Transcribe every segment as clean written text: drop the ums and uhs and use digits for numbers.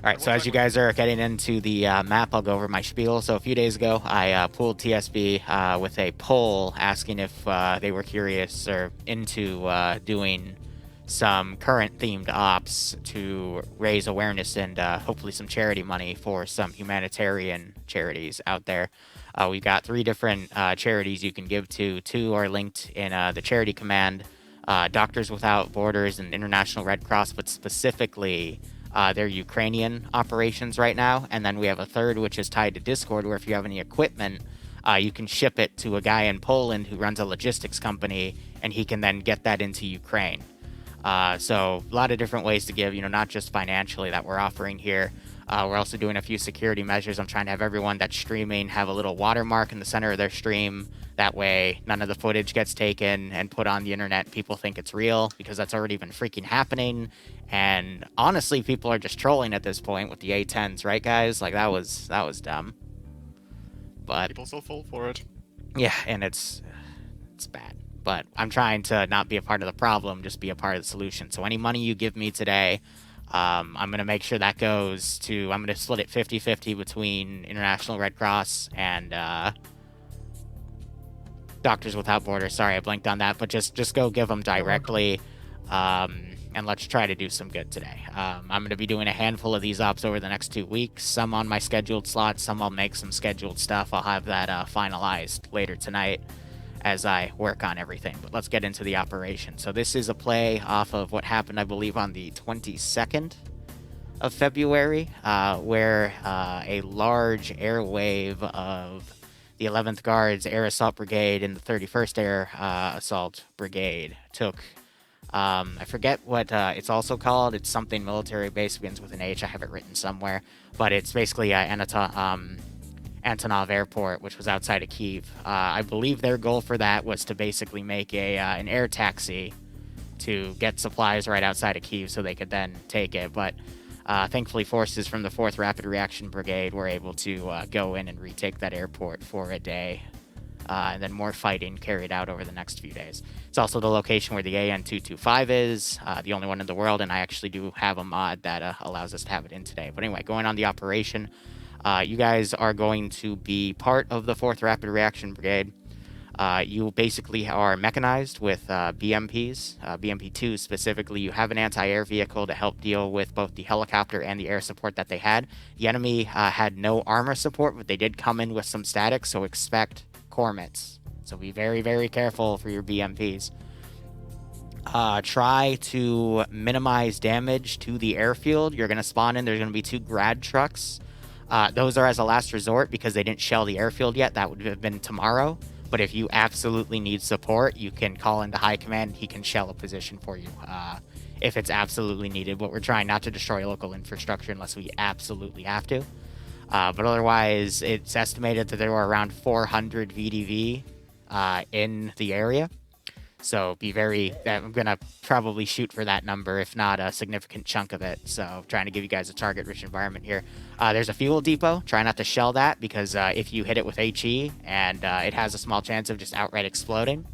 All right, so as you guys are getting into the map, I'll go over my spiel. So a few days ago, I pulled TSB with a poll asking if they were curious or into doing some current themed ops to raise awareness and hopefully some charity money for some humanitarian charities out there. We've got 3 different charities you can give to. 2 are linked in the charity command, Doctors Without Borders and International Red Cross, but specifically their Ukrainian operations right now. And then we have a third, which is tied to Discord, where if you have any equipment, you can ship it to a guy in Poland who runs a logistics company, and he can then get that into Ukraine. So a lot of different ways to give, not just financially that we're offering here. We're also doing a few security measures. I'm trying to have everyone that's streaming have a little watermark in the center of their stream. That way, none of the footage gets taken and put on the internet. People think it's real because that's already been freaking happening. And honestly, people are just trolling at this point with the A10s, right, guys? Like that was dumb. But people still fall for it. Yeah, and it's bad. But I'm trying to not be a part of the problem, just be a part of the solution. So any money you give me today, I'm going to make sure that goes to, I'm going to split it 50-50 between International Red Cross and Doctors Without Borders. Sorry, I blinked on that, but just go give them directly, and let's try to do some good today. I'm going to be doing a handful of these ops over the next 2 weeks, some on my scheduled slots, some I'll make some scheduled stuff. I'll have that finalized later tonight as I work on everything. But let's get into the operation. So this is a play off of what happened, I believe, on the 22nd of February, where a large air wave of the 11th Guards Air Assault Brigade and the 31st Air Assault Brigade took, I forget what it's also called. It's something military base, begins with an H. I have it written somewhere. But it's basically Antonov Airport, which was outside of Kyiv. I believe their goal for that was to basically make an air taxi to get supplies right outside of Kyiv so they could then take it. But thankfully, forces from the 4th Rapid Reaction Brigade were able to go in and retake that airport for a day. And then more fighting carried out over the next few days. It's also the location where the AN-225 is, the only one in the world, and I actually do have a mod that allows us to have it in today. But anyway, going on the operation, you guys are going to be part of the 4th Rapid Reaction Brigade. You basically are mechanized with BMPs, BMP-2 specifically. You have an anti-air vehicle to help deal with both the helicopter and the air support that they had. The enemy had no armor support, but they did come in with some static, so expect cormets. So be very, very careful for your BMPs. Try to minimize damage to the airfield. You're going to spawn in. There's going to be 2 grad trucks. Those are as a last resort because they didn't shell the airfield yet. That would have been tomorrow. But if you absolutely need support, you can call into high command. He can shell a position for you if it's absolutely needed. But we're trying not to destroy local infrastructure unless we absolutely have to. But otherwise, it's estimated that there were around 400 VDV in the area. So be very, I'm going to probably shoot for that number, if not a significant chunk of it. So trying to give you guys a target-rich environment here. There's a fuel depot. Try not to shell that because if you hit it with HE, and it has a small chance of just outright exploding.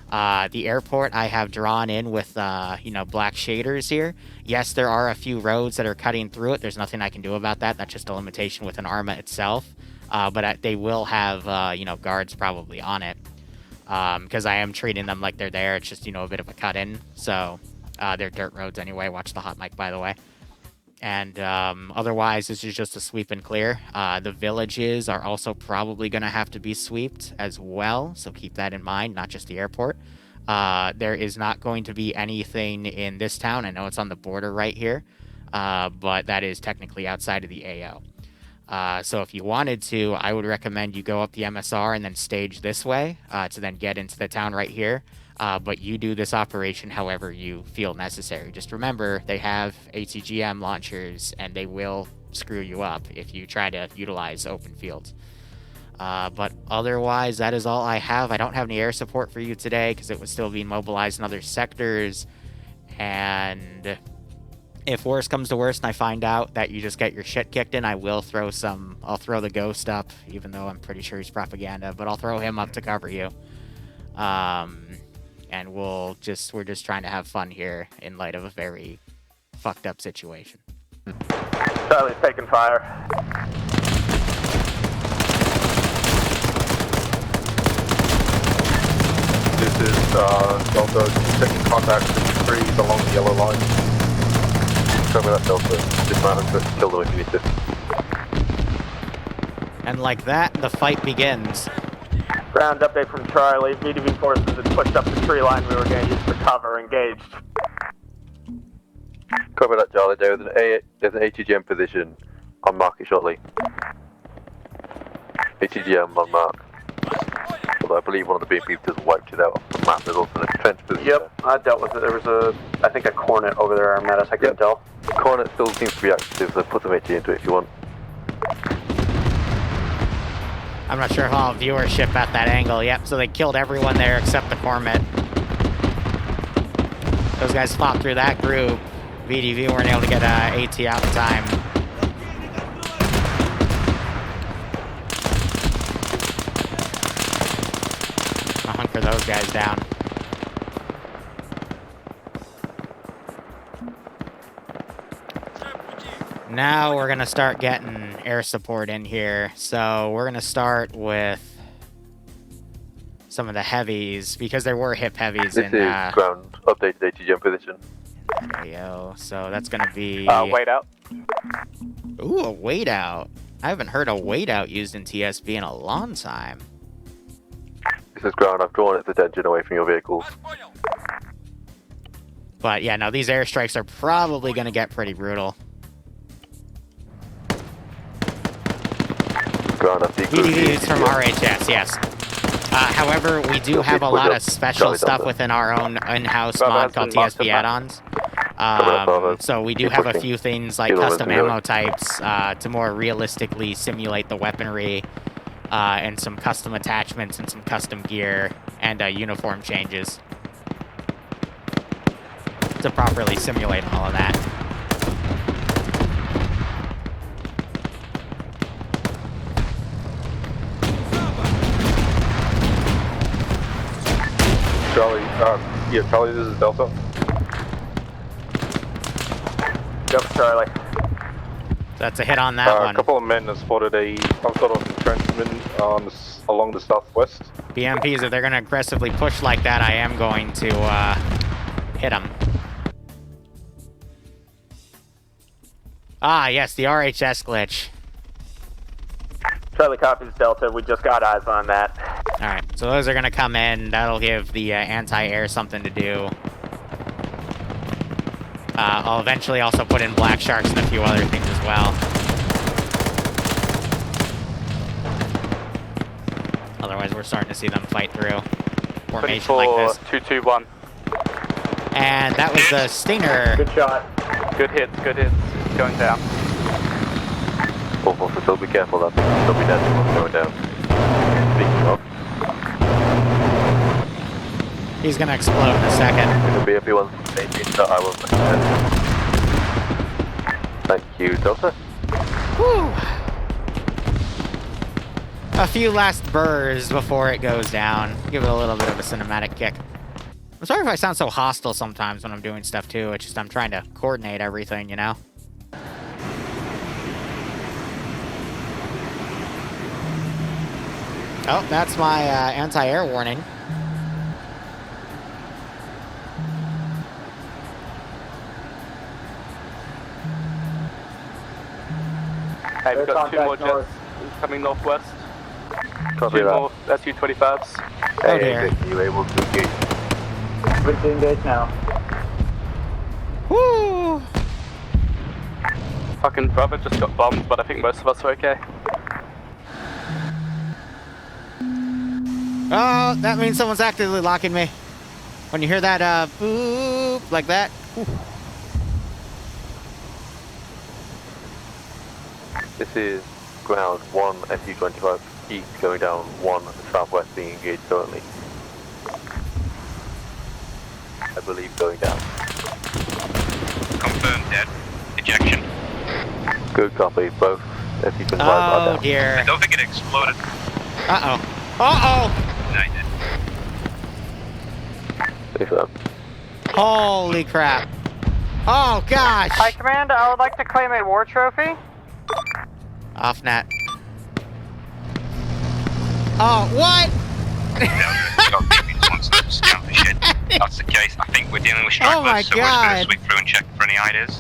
The airport I have drawn in with, black shaders here. Yes, there are a few roads that are cutting through it. There's nothing I can do about that. That's just a limitation with an Arma itself. But they will have, guards probably on it. Because I am treating them like they're there. It's just, a bit of a cut-in. So they're dirt roads anyway. Watch the hot mic, by the way. And otherwise, this is just a sweep and clear. The villages are also probably going to have to be sweeped as well. So keep that in mind, not just the airport. There is not going to be anything in this town. I know it's on the border right here. But that is technically outside of the AO. So if you wanted to, I would recommend you go up the MSR and then stage this way to then get into the town right here. But you do this operation however you feel necessary. Just remember, they have ATGM launchers, and they will screw you up if you try to utilize open fields. But otherwise, that is all I have. I don't have any air support for you today because it was still being mobilized in other sectors. And if worse comes to worse and I find out that you just get your shit kicked in, I'll throw the ghost up, even though I'm pretty sure he's propaganda, but I'll throw him up to cover you. And we're just trying to have fun here in light of a very fucked up situation. Charlie's taking fire. This is Delta taking contact with trees along the yellow line. Copy that, Delta. Dismount and kill them if you need to. And like that, the fight begins. Ground update from Charlie. VDV forces had pushed up the tree line we were going to use for cover. Engaged. Copy that, Charlie. There's an ATGM position on mark it shortly. ATGM on mark. Although I believe one of the BMPs just wiped it out off the map. There's also an defense position. Yep, I dealt with it. There was I think a Cornet over there met us. I couldn't tell. Cornet still seems to be active, so put some AT into it if you want. I'm not sure how viewership at that angle. Yep, so they killed everyone there except the Cormet. Those guys fought through that group. VDV weren't able to get AT out in time. I'll hunt for those guys down. Now we're gonna start getting air support in here. So we're gonna start with some of the heavies because there were hip heavies this in. This is ground updated ATGM position. There you go. So that's gonna be. Wait out. Ooh, a wait out. I haven't heard a wait out used in TSB in a long time. This is ground. I've drawn its attention away from your vehicles. But yeah, no, these airstrikes are probably gonna get pretty brutal. VDVs from RHS, yes. However, we do have a lot of special stuff within our own in-house mod called TSB add-ons. So we do have a few things like custom ammo types to more realistically simulate the weaponry, and some custom attachments and some custom gear and uniform changes to properly simulate all of that. Charlie, Charlie, this is Delta. Yep, Charlie. That's a hit on that one. A couple of men have spotted some sort of entrenchment along the southwest. BMPs, if they're going to aggressively push like that, I am going to hit them. Ah, yes, the RHS glitch. Charlie copies Delta. We just got eyes on that. Alright, so those are going to come in. That'll give the anti-air something to do. I'll eventually also put in black sharks and a few other things as well. Otherwise, we're starting to see them fight through formation like this. 221. And that was the Stinger. Good shot. Good hits, good hits. Going down. So be careful, that they'll be dead going down. Speaking of. He's gonna explode in a second. It'll be everyone that I will. Thank you, Delta. Whew. A few last burrs before it goes down. Give it a little bit of a cinematic kick. I'm sorry if I sound so hostile sometimes when I'm doing stuff too. It's just I'm trying to coordinate everything, you know? Oh, that's my anti-air warning. Hey, we've got two more jets coming northwest. Copy two that. more SU-25s. Oh dear. Are you able to engage? Ready to engage now. Woo! Fucking brother just got bombed, but I think most of us are okay. Oh, that means someone's actively locking me. When you hear that, boop, like that. Whew. This is ground 1 SU-25 east going down 1 southwest being engaged currently. I believe going down. Confirmed dead. Ejection. Good copy, both SU-25 are down. Oh dear. I don't think it exploded. Uh-oh. Uh-oh! No, it did. Confirmed. Holy crap. Oh, gosh. Hi, Command. I would like to claim a war trophy. Off net. Oh, what? If that's the case, I think we're dealing with Oh my stragglers, so we're just going God. to sweep through and check for any IDs.